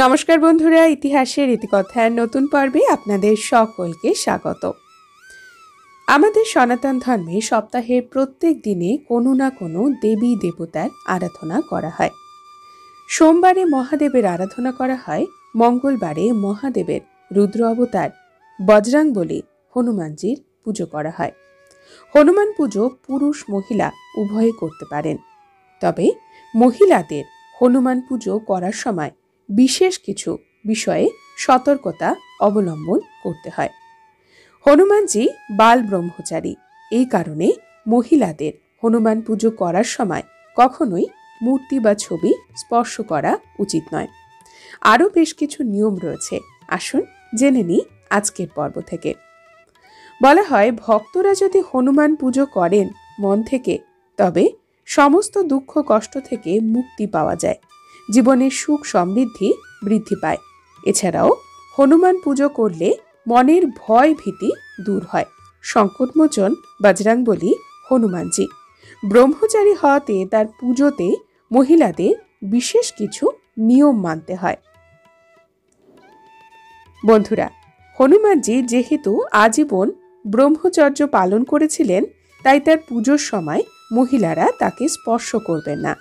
নমস্কার বন্ধুরা, ইতিহাসের ইতিকথার নতুন পর্বে আপনাদের সকলকে স্বাগত। আমাদের সনাতন ধর্মে সপ্তাহের প্রত্যেক দিনে কোনো না কোনো দেবী দেবতার আরাধনা করা হয়। সোমবারে মহাদেবের আরাধনা করা হয়, মঙ্গলবারে মহাদেবের রুদ্র অবতার বজরাংবলী হনুমানজির পুজো করা হয়। হনুমান পুজো পুরুষ মহিলা উভয়ে করতে পারেন, তবে মহিলাদের হনুমান পুজো করার সময় বিশেষ কিছু বিষয়ে সতর্কতা অবলম্বন করতে হয়। হনুমানজি বাল ব্রহ্মচারী, এই কারণে মহিলাদের হনুমান পুজো করার সময় কখনোই মূর্তি বা ছবি স্পর্শ করা উচিত নয়। আরও বেশ কিছু নিয়ম রয়েছে, আসুন জেনে নিই আজকের পর্ব থেকে। বলা হয়, ভক্তরা যদি হনুমান পুজো করেন মন থেকে, তবে সমস্ত দুঃখ কষ্ট থেকে মুক্তি পাওয়া যায়, জীবনের সুখ সমৃদ্ধি বৃদ্ধি পায়। এছাড়াও হনুমান পুজো করলে মনের ভয় ভীতি দূর হয়। সংকটমোচন বজরাংবলী হনুমানজি। ব্রহ্মচারী হওয়াতে তার পুজোতে মহিলাদের বিশেষ কিছু নিয়ম মানতে হয়। বন্ধুরা, হনুমানজি যেহেতু আজীবন ব্রহ্মচর্য পালন করেছিলেন, তাই তার পুজোর সময় মহিলারা তাকে স্পর্শ করবেন না।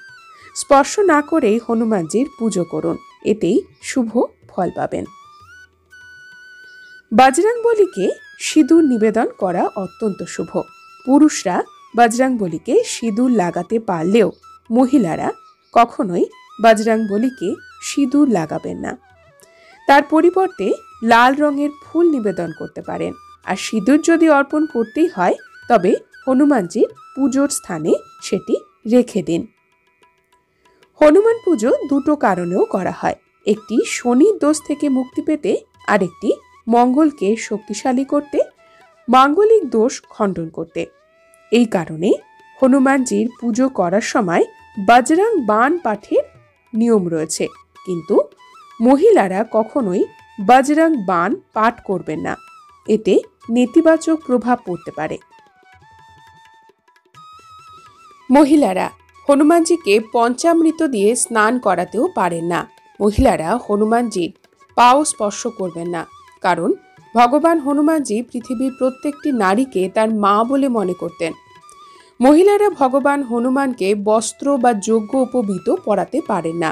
স্পর্শ না করেই হনুমানজির পুজো করুন, এতেই শুভ ফল পাবেন। বজরাংবলীকে সিঁদুর নিবেদন করা অত্যন্ত শুভ। পুরুষরা বজরাংবলীকে সিঁদুর লাগাতে পারলেও মহিলারা কখনোই বজরাংবলীকে সিঁদুর লাগাবেন না। তার পরিবর্তে লাল রঙের ফুল নিবেদন করতে পারেন। আর সিঁদুর যদি অর্পণ করতেই হয়, তবে হনুমানজির পুজোর স্থানে সেটি রেখে দিন। হনুমান পুজো দুটো কারণেও করা হয়, একটি শনির দোষ থেকে মুক্তি পেতে, আর একটি মঙ্গলকে শক্তিশালী করতে, মাঙ্গলিক দোষ খণ্ডন করতে। এই কারণে হনুমানজির পুজো করার সময় বজরাং বাণ পাঠের নিয়ম রয়েছে, কিন্তু মহিলারা কখনোই বজরাং বাণ পাঠ করবেন না, এতে নেতিবাচক প্রভাব পড়তে পারে। মহিলারা হনুমানজিকে পঞ্চামৃত দিয়ে স্নান করাতেও পারেন না। মহিলারা হনুমানজির পাও স্পর্শ করবেন না, কারণ ভগবান হনুমানজি পৃথিবীর প্রত্যেকটি নারীকে তার মা বলে মনে করতেন। মহিলারা ভগবান হনুমানকে বস্ত্র বা যজ্ঞ উপবীত পরাতে পারেন না।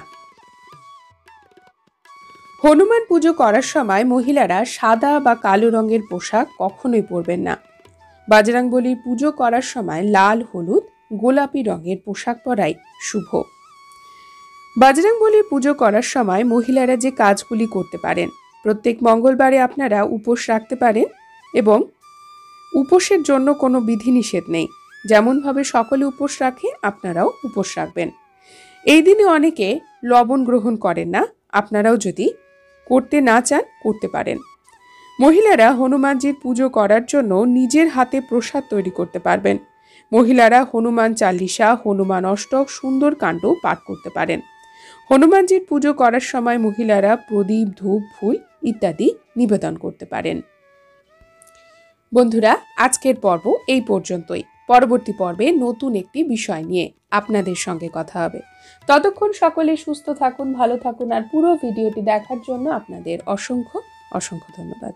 হনুমান পুজো করার সময় মহিলারা সাদা বা কালো রঙের পোশাক কখনোই পরবেন না। বজরাংবলীর পুজো করার সময় লাল, হলুদ, গোলাপি রঙের পোশাক পরাই শুভ। বজরাংবলীর পুজো করার সময় মহিলারা যে কাজগুলি করতে পারেন: প্রত্যেক মঙ্গলবারে আপনারা উপোস রাখতে পারেন, এবং উপোসের জন্য কোনো বিধিনিষেধ নেই। যেমনভাবে সকলে উপোস রাখে, আপনারাও উপোস রাখবেন। এই দিনে অনেকে লবণ গ্রহণ করেন না, আপনারাও যদি করতে না চান করতে পারেন। মহিলারা হনুমানজির পুজো করার জন্য নিজের হাতে প্রসাদ তৈরি করতে পারবেন। মহিলারা হনুমান চালিসা, হনুমান অষ্টক, সুন্দরকাণ্ড পাঠ করতে পারেন। হনুমানজির পুজো করার সময় মহিলারা প্রদীপ, ধূপ, ফুল ইত্যাদি নিবেদন করতে পারেন। বন্ধুরা, আজকের পর্ব এই পর্যন্তই। পরবর্তী পর্বে নতুন একটি বিষয় নিয়ে আপনাদের সঙ্গে কথা হবে। ততক্ষণ সকলে সুস্থ থাকুন, ভালো থাকুন, আর পুরো ভিডিওটি দেখার জন্য আপনাদের অসংখ্য অসংখ্য ধন্যবাদ।